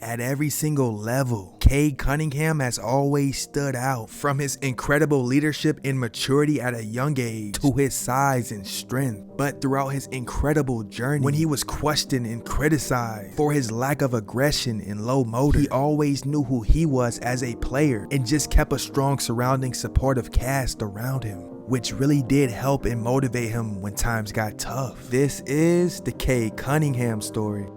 at every single level. CADE Cunningham has always stood out, from his incredible leadership and maturity at a young age to his size and strength. But throughout his incredible journey, when he was questioned and criticized for his lack of aggression and low motor, he always knew who he was as a player and just kept a strong surrounding supportive cast around him, which really did help and motivate him when times got tough. This is the CADE Cunningham story.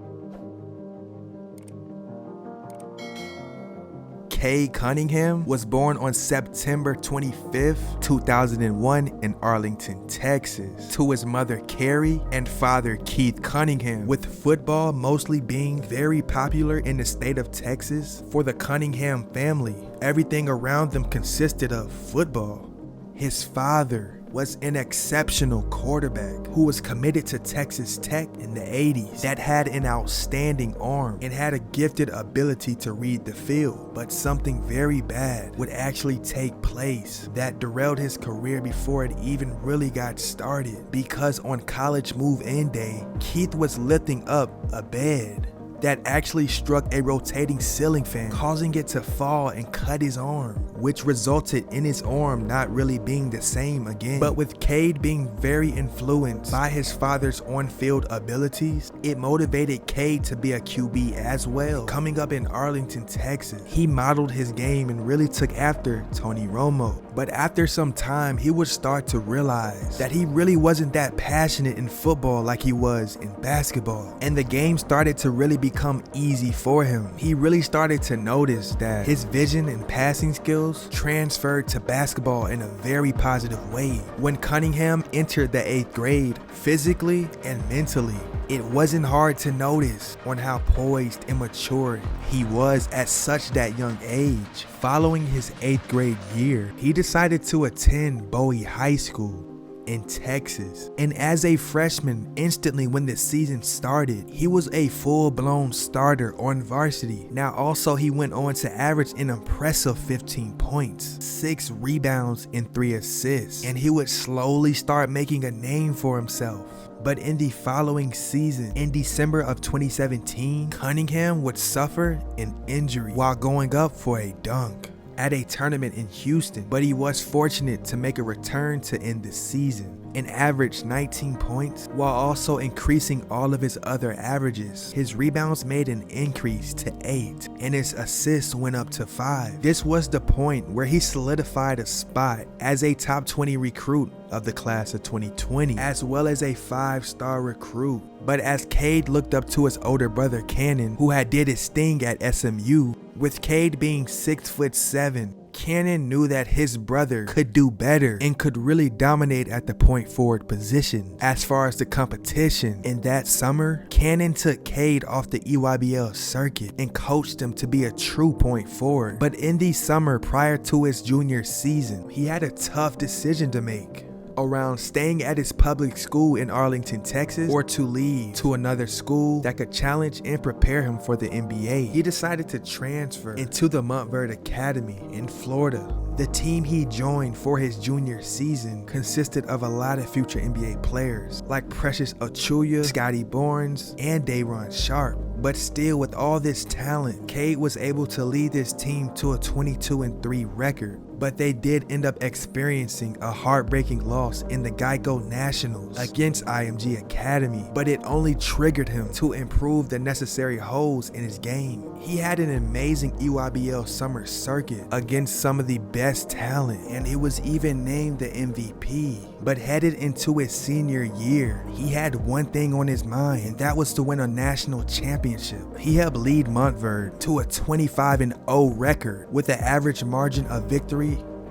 CADE Cunningham was born on September 25th, 2001 in Arlington, Texas, to his mother Carrie and father Keith Cunningham, with football mostly being very popular in the state of Texas. For the Cunningham family, everything around them consisted of football. His father was an exceptional quarterback who was committed to Texas Tech in the 80s, that had an outstanding arm and had a gifted ability to read the field. But something very bad would actually take place that derailed his career before it even really got started, because on college move-in day, Keith was lifting up a bed that actually struck a rotating ceiling fan, causing it to fall and cut his arm, which resulted in his arm not really being the same again. But with CADE being very influenced by his father's on-field abilities, it motivated CADE to be a QB as well. Coming up in Arlington, Texas, he modeled his game and really took after Tony Romo. But after some time, he would start to realize that he really wasn't that passionate in football like he was in basketball, and the game started to really become easy for him. He really started to notice that his vision and passing skills transferred to basketball in a very positive way. When Cunningham entered the 8th grade, physically and mentally, it wasn't hard to notice on how poised and mature he was at such that young age. Following his 8th grade year, he decided to attend Bowie High School in Texas, and as a freshman, instantly when the season started, he was a full-blown starter on varsity. Now also, he went on to average an impressive 15 points, 6 rebounds and 3 assists, and he would slowly start making a name for himself. But in the following season, in December of 2017, Cunningham would suffer an injury while going up for a dunk at a tournament in Houston, but he was fortunate to make a return to end the season and averaged 19 points while also increasing all of his other averages. His rebounds made an increase to 8 and his assists went up to 5. This was the point where he solidified a spot as a top 20 recruit of the class of 2020, as well as a 5-star recruit. But as CADE looked up to his older brother Cannon, who had did his thing at SMU, with CADE being 6'7", Cannon knew that his brother could do better and could really dominate at the point forward position. As far as the competition, in that summer, Cannon took CADE off the EYBL circuit and coached him to be a true point forward. But in the summer prior to his junior season, he had a tough decision to make around staying at his public school in Arlington, Texas, or to leave to another school that could challenge and prepare him for the NBA. He decided to transfer into the Montverde Academy in Florida. The team he joined for his junior season consisted of a lot of future NBA players like Precious Achiuwa, Scotty Barnes, and Day'Ron Sharpe. But still, with all this talent, CADE was able to lead this team to a 22-3 record. But they did end up experiencing a heartbreaking loss in the Geico Nationals against IMG Academy, but it only triggered him to improve the necessary holes in his game. He had an amazing EYBL summer circuit against some of the best talent, and he was even named the MVP. But headed into his senior year, he had one thing on his mind, and that was to win a national championship. He helped lead Montverde to a 25-0 record with an average margin of victory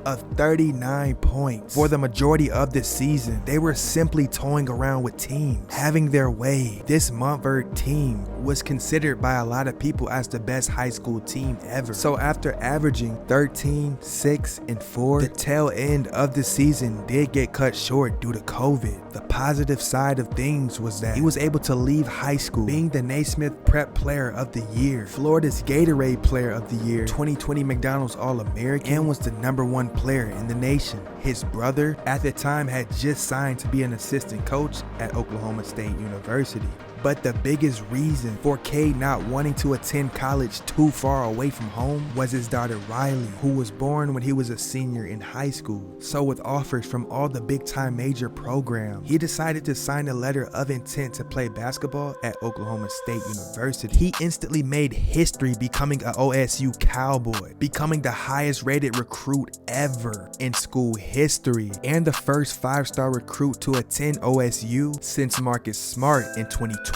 of 39 points. For the majority of the season, they were simply toying around with teams, having their way. This Montverde team was considered by a lot of people as the best high school team ever. So after averaging 13, 6, and 4, the tail end of the season did get cut short due to COVID. The positive side of things was that he was able to leave high school being the Naismith Prep Player of the Year, Florida's Gatorade Player of the Year, 2020 McDonald's All-American, and was the #1 player in the nation. His brother at the time had just signed to be an assistant coach at Oklahoma State University. But the biggest reason for Cade not wanting to attend college too far away from home was his daughter Riley, who was born when he was a senior in high school. So with offers from all the big time major programs, he decided to sign a letter of intent to play basketball at Oklahoma State University. He instantly made history becoming an OSU Cowboy, becoming the highest rated recruit ever in school history, and the first 5-star recruit to attend OSU since Marcus Smart in 2012.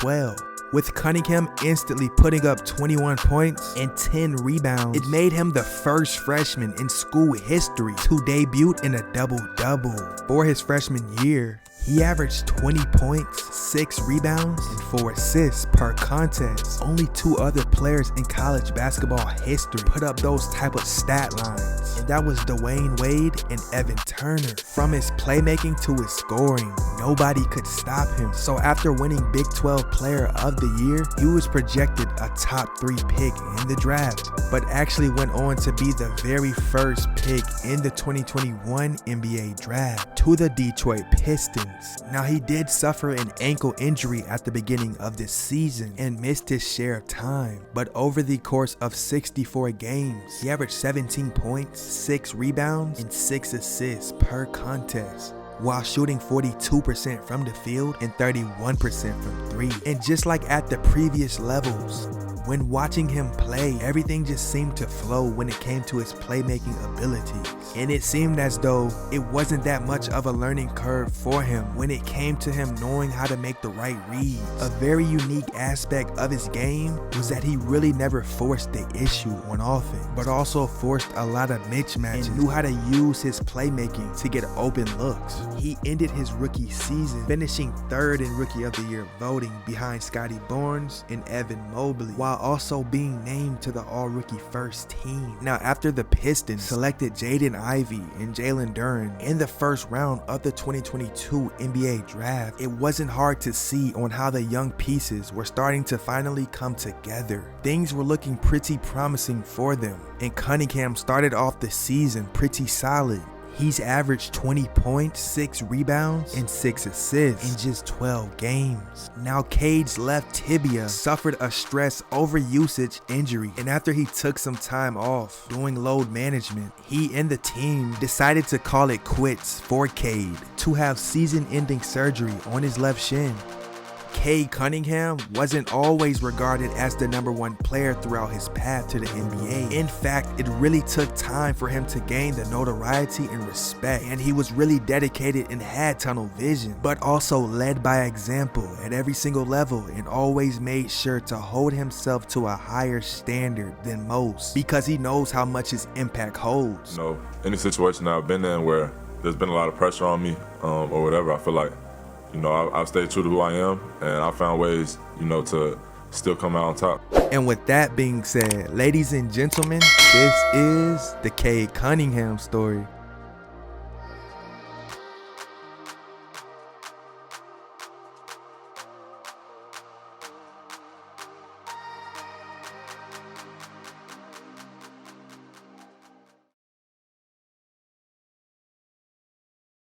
With Cunningham instantly putting up 21 points and 10 rebounds, it made him the first freshman in school history to debut in a double-double. For his freshman year, he averaged 20 points, 6 rebounds, and 4 assists per contest. Only 2 other players in college basketball history put up those type of stat lines, and that was Dwayne Wade and Evan Turner. From his playmaking to his scoring, nobody could stop him. So after winning Big 12 Player of the Year, he was projected a top 3 pick in the draft, but actually went on to be the very first pick in the 2021 NBA draft to the Detroit Pistons. Now, he did suffer an ankle injury at the beginning of this season and missed his share of time, but over the course of 64 games, he averaged 17 points, 6 rebounds, and 6 assists per contest, while shooting 42% from the field and 31% from 3. And just like at the previous levels, when watching him play, everything just seemed to flow when it came to his playmaking abilities. And it seemed as though it wasn't that much of a learning curve for him when it came to him knowing how to make the right reads. A very unique aspect of his game was that he really never forced the issue on offense, but also forced a lot of mismatches and knew how to use his playmaking to get open looks. He ended his rookie season finishing 3rd in Rookie of the Year voting behind Scotty Barnes and Evan Mobley, while also being named to the All-Rookie First Team. Now, after the Pistons selected Jaden Ivey and Jalen Duren in the first round of the 2022 NBA Draft, it wasn't hard to see on how the young pieces were starting to finally come together. Things were looking pretty promising for them, and Cunningham started off the season pretty solid. He's averaged 20 points, 6 rebounds, and 6 assists in just 12 games. Now, Cade's left tibia suffered a stress overusage injury, and after he took some time off doing load management, he and the team decided to call it quits for Cade to have season-ending surgery on his left shin. CADE Cunningham wasn't always regarded as the #1 player throughout his path to the NBA. In fact, it really took time for him to gain the notoriety and respect, and he was really dedicated and had tunnel vision, but also led by example at every single level and always made sure to hold himself to a higher standard than most because he knows how much his impact holds. You know, any situation I've been in where there's been a lot of pressure on me or whatever, I feel like, you know, I've stayed true to who I am, and I found ways, you know, to still come out on top. And with that being said, ladies and gentlemen, this is the CADE Cunningham story.